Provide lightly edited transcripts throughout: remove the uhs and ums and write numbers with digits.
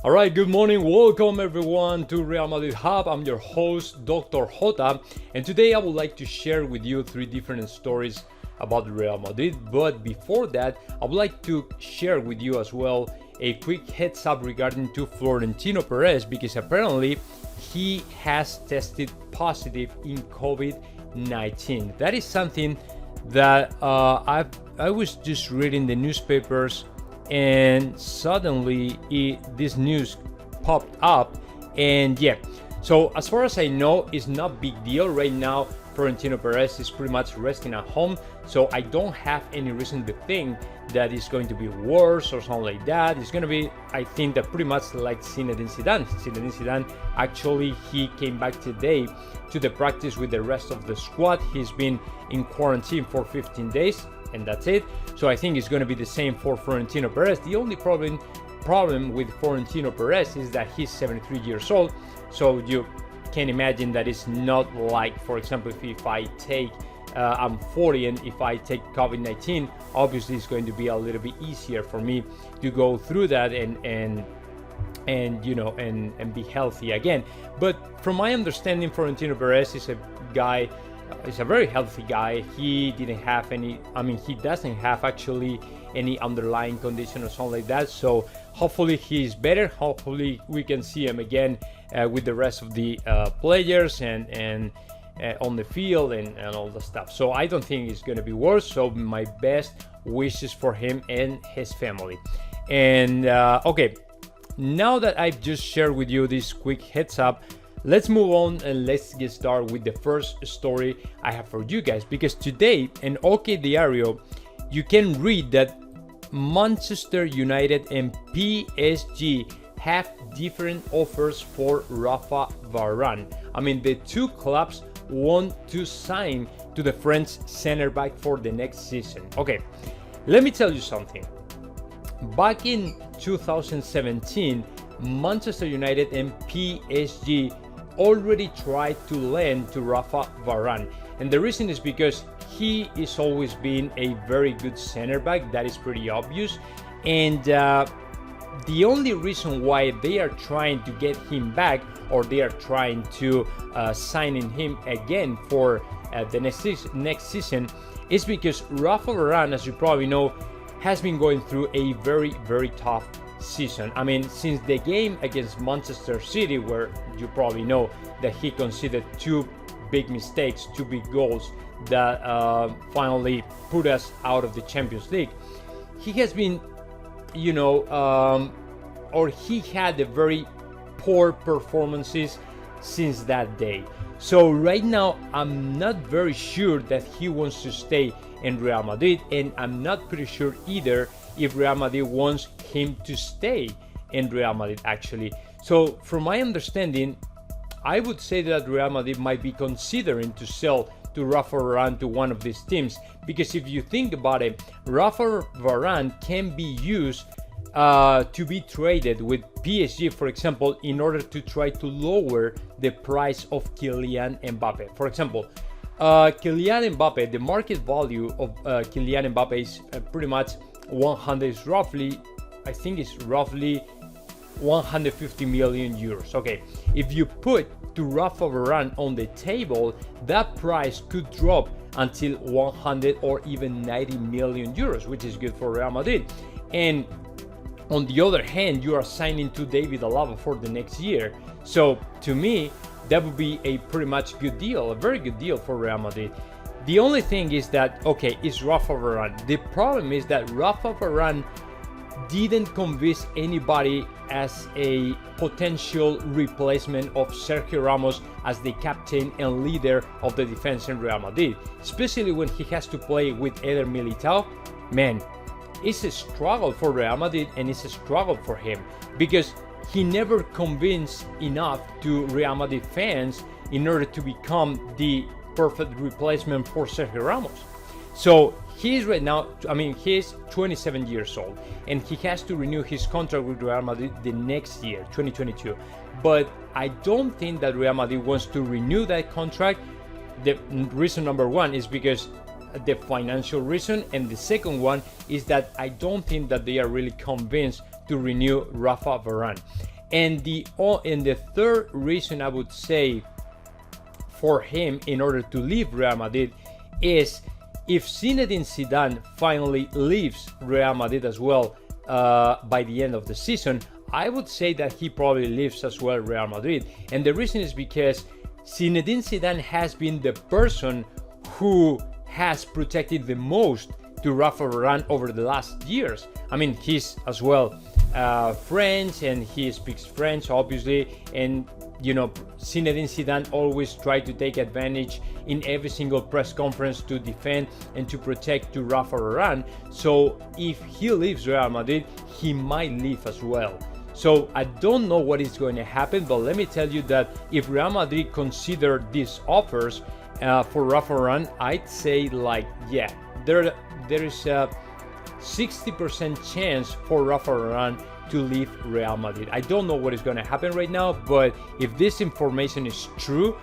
All right, good morning. Welcome everyone to Real Madrid Hub. I'm your host, Dr. Jota, and today I would like to share with you three different stories about Real Madrid. But before that, I would like to share with you as well a quick heads up regarding to Florentino Perez, because apparently he has tested positive in COVID-19. That is something that I was just reading the newspapers, and suddenly this news popped up. And yeah, so as far as I know, it's not big deal right now. Florentino Perez is pretty much resting at home, so I don't have any reason to think that it's going to be worse or something like that. It's going to be, I think, that pretty much like Zinedine Zidane actually, he came back today to the practice with the rest of the squad. He's been in quarantine for 15 days and that's it. So I think it's going to be the same for Florentino Perez. The only problem with Florentino Perez is that he's 73 years old, so you can imagine that it's not like, for example, if I take I'm 40 and if I take COVID-19, obviously it's going to be a little bit easier for me to go through that and be healthy again. But from my understanding, Florentino Perez is a guy, is a very healthy guy. He didn't have any, he doesn't have actually any underlying condition or something like that. So hopefully he's better. Hopefully we can see him again with the rest of the players and on the field and all the stuff. So I don't think it's going to be worse. So my best wishes for him and his family. And okay, now that I've just shared with you this quick heads up, let's move on and let's get started with the first story I have for you guys. Because today in OK Diario, you can read that Manchester United and PSG have different offers for Rafa Varane. The two clubs want to sign to the French center back for the next season. Okay, let me tell you something. Back in 2017, Manchester United and PSG already tried to lend to Rafa Varane, and the reason is because he is always been a very good center back. That is pretty obvious, and the only reason why they are trying to get him back, or they are trying to sign in him again for the next season, is because Rafa Varane, as you probably know, has been going through a very tough season. Since the game against Manchester City, where you probably know that he conceded two big mistakes, two big goals that finally put us out of the Champions League, he has been, or he had a very poor performances since that day. So right now, I'm not very sure that he wants to stay in Real Madrid, and I'm not pretty sure either if Real Madrid wants him to stay in Real Madrid actually. So from my understanding, I would say that Real Madrid might be considering to sell to Rafa Varane to one of these teams, because if you think about it, Rafa Varane can be used to be traded with PSG, for example, in order to try to lower the price of Kylian Mbappe. For example, Kylian Mbappe, the market value of Kylian Mbappe is pretty much 100, is roughly, I think it's roughly 150 million euros. Okay, if you put to Rafa Varane on the table, that price could drop until 100 or even 90 million euros, which is good for Real Madrid. And on the other hand, you are signing to David Alaba for the next year. So to me, that would be a pretty much good deal, a very good deal for Real Madrid. The only thing is that, okay, it's Rafa Varane. The problem is that Rafa Varane didn't convince anybody as a potential replacement of Sergio Ramos as the captain and leader of the defense in Real Madrid, especially when he has to play with Eder Militao. Man, it's a struggle for Real Madrid, and it's a struggle for him because he never convinced enough to Real Madrid fans in order to become the perfect replacement for Sergio Ramos. So he's right now, he's 27 years old and he has to renew his contract with Real Madrid the next year, 2022. But I don't think that Real Madrid wants to renew that contract. The reason number one is because the financial reason, and the second one is that I don't think that they are really convinced to renew Rafa Varane. And the third reason I would say for him in order to leave Real Madrid is if Zinedine Zidane finally leaves Real Madrid as well by the end of the season, I would say that he probably leaves as well Real Madrid. And the reason is because Zinedine Zidane has been the person who has protected the most to Rafa Varane over the last years. I mean, he's as well French, and he speaks French, obviously, and you know, Zinedine Zidane always tried to take advantage in every single press conference to defend and to protect to Rafa Varane. So if he leaves Real Madrid, he might leave as well. So I don't know what is going to happen, but let me tell you that if Real Madrid consider these offers for Rafa Varane, I'd say like, yeah, there is a 60% chance for Rafa Varane to leave Real Madrid. I don't know what is going to happen right now, but if this information is true,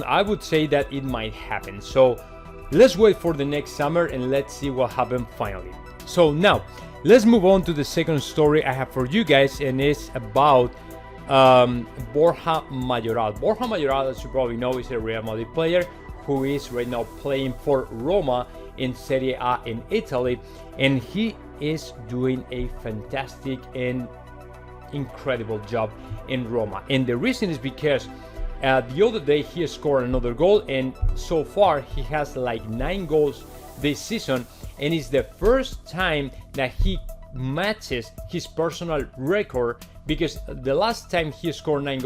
I would say that it might happen. So let's wait for the next summer and let's see what happens finally. So now let's move on to the second story I have for you guys, and it's about Borja Mayoral. Borja Mayoral, as you probably know, is a Real Madrid player who is right now playing for Roma in Serie A in Italy, and he is doing a fantastic and incredible job in Roma. And the reason is because the other day he scored another goal, and so far he has like 9 goals this season, and it's the first time that he matches his personal record, because the last time he scored 9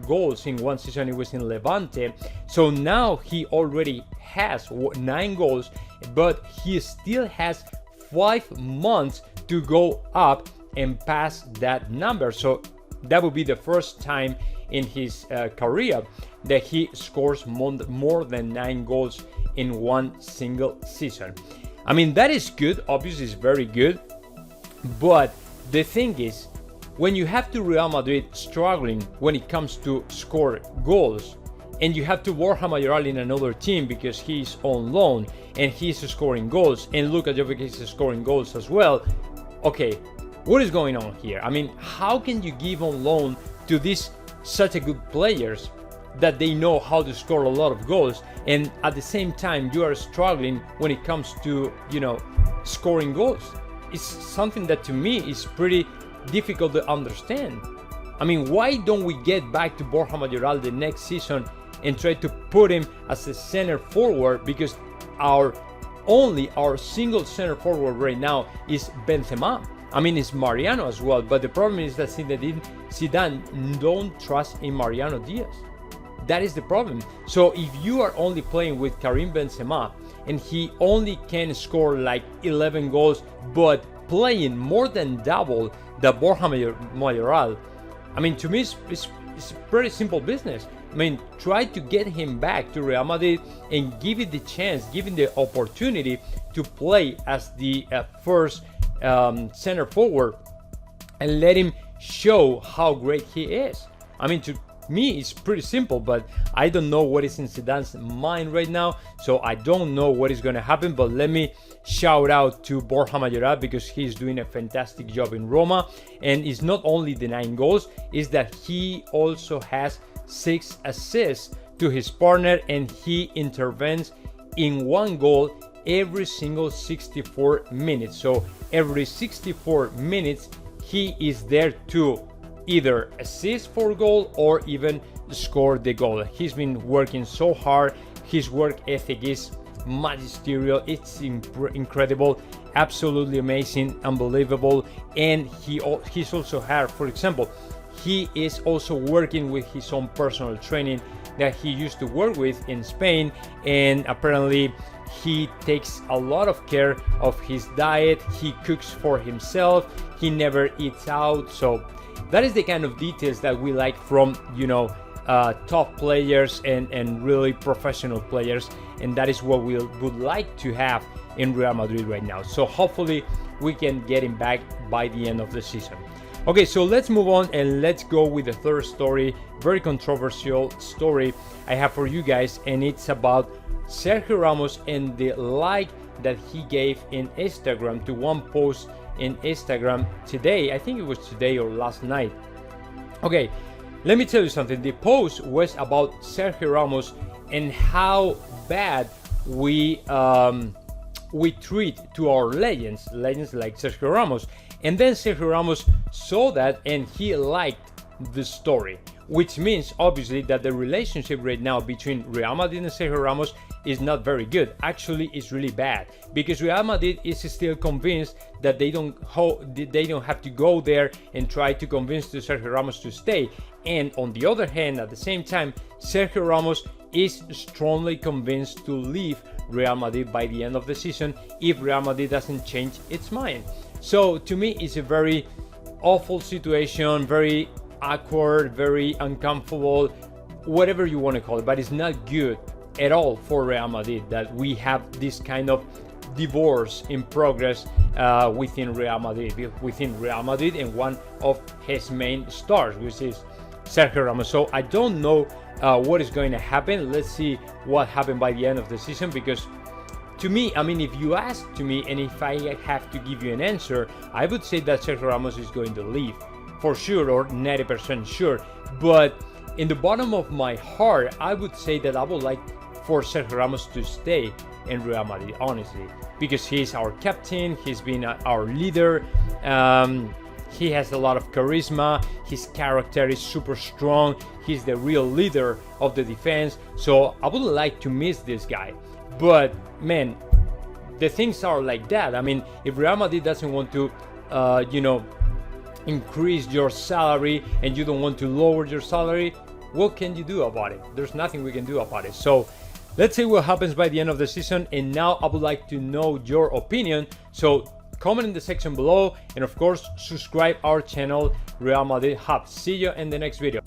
goals in one season, it was in Levante. So now he already has 9 goals, but he still has 5 months to go up and pass that number. So that would be the first time in his career that he scores more than 9 goals in one single season. I mean, that is good, obviously it's very good, but the thing is, when you have to Real Madrid struggling when it comes to score goals, and you have to Borja Mayoral in another team because he's on loan and he's scoring goals, and Luka Jovic is scoring goals as well. Okay, what is going on here? I mean, how can you give on loan to these such a good players that they know how to score a lot of goals, and at the same time you are struggling when it comes to, you know, scoring goals? It's something that to me is pretty difficult to understand. I mean, why don't we get back to Borja Mayoral the next season and try to put him as a center forward, because our single center forward right now is Benzema. I mean, it's Mariano as well, but the problem is that Zidane don't trust in Mariano Diaz. That is the problem. So if you are only playing with Karim Benzema and he only can score like 11 goals, but playing more than double the Borja Mayoral, I mean, to me it's pretty simple business. I mean, try to get him back to Real Madrid and give it the chance, give him the opportunity to play as the first center forward, and let him show how great he is. I mean, to me it's pretty simple, but I don't know what is in Zidane's mind right now, so I don't know what is going to happen. But let me shout out to Borja Mayoral, because he's doing a fantastic job in Roma, and it's not only the 9 goals, is that he also has 6 assists to his partner, and he intervenes in 1 goal every single 64 minutes. So every 64 minutes he is there to either assist for goal or even score the goal. He's been working so hard. His work ethic is magisterial. It's incredible, absolutely amazing, unbelievable. And he's also had, for example, he is also working with his own personal training that he used to work with in Spain, and apparently he takes a lot of care of his diet. He cooks for himself, he never eats out. So that is the kind of details that we like from, you know, top players and really professional players, and that is what we would like to have in Real Madrid right now. So hopefully we can get him back by the end of the season. Okay, so let's move on and let's go with the third story, very controversial story I have for you guys, and it's about Sergio Ramos and the like that he gave in Instagram to one post in Instagram today. I think it was today or last night. Okay, let me tell you something. The post was about Sergio Ramos and how bad we treat to our legends like Sergio Ramos. And then Sergio Ramos saw that and he liked the story, which means obviously that the relationship right now between Real Madrid and Sergio Ramos is not very good. Actually, it's really bad because Real Madrid is still convinced that they don't have to go there and try to convince Sergio Ramos to stay. And on the other hand, at the same time, Sergio Ramos is strongly convinced to leave Real Madrid by the end of the season if Real Madrid doesn't change its mind. So to me, it's a very awful situation, very awkward, very uncomfortable, whatever you want to call it, but it's not good at all for Real Madrid that we have this kind of divorce in progress within Real Madrid and one of his main stars, which is Sergio Ramos. So I don't know what is going to happen. Let's see what happened by the end of the season, because to me, I mean, if you ask to me and if I have to give you an answer, I would say that Sergio Ramos is going to leave for sure, or 90% sure. But in the bottom of my heart, I would say that I would like for Sergio Ramos to stay in Real Madrid, honestly, because he's our captain, he's been our leader, he has a lot of charisma, his character is super strong, he's the real leader of the defense, so I wouldn't like to miss this guy. But man, the things are like that. I mean, if Real Madrid doesn't want to, increase your salary and you don't want to lower your salary, what can you do about it? There's nothing we can do about it. So let's see what happens by the end of the season. And now I would like to know your opinion. So comment in the section below, and of course subscribe our channel Real Madrid Hub. See you in the next video.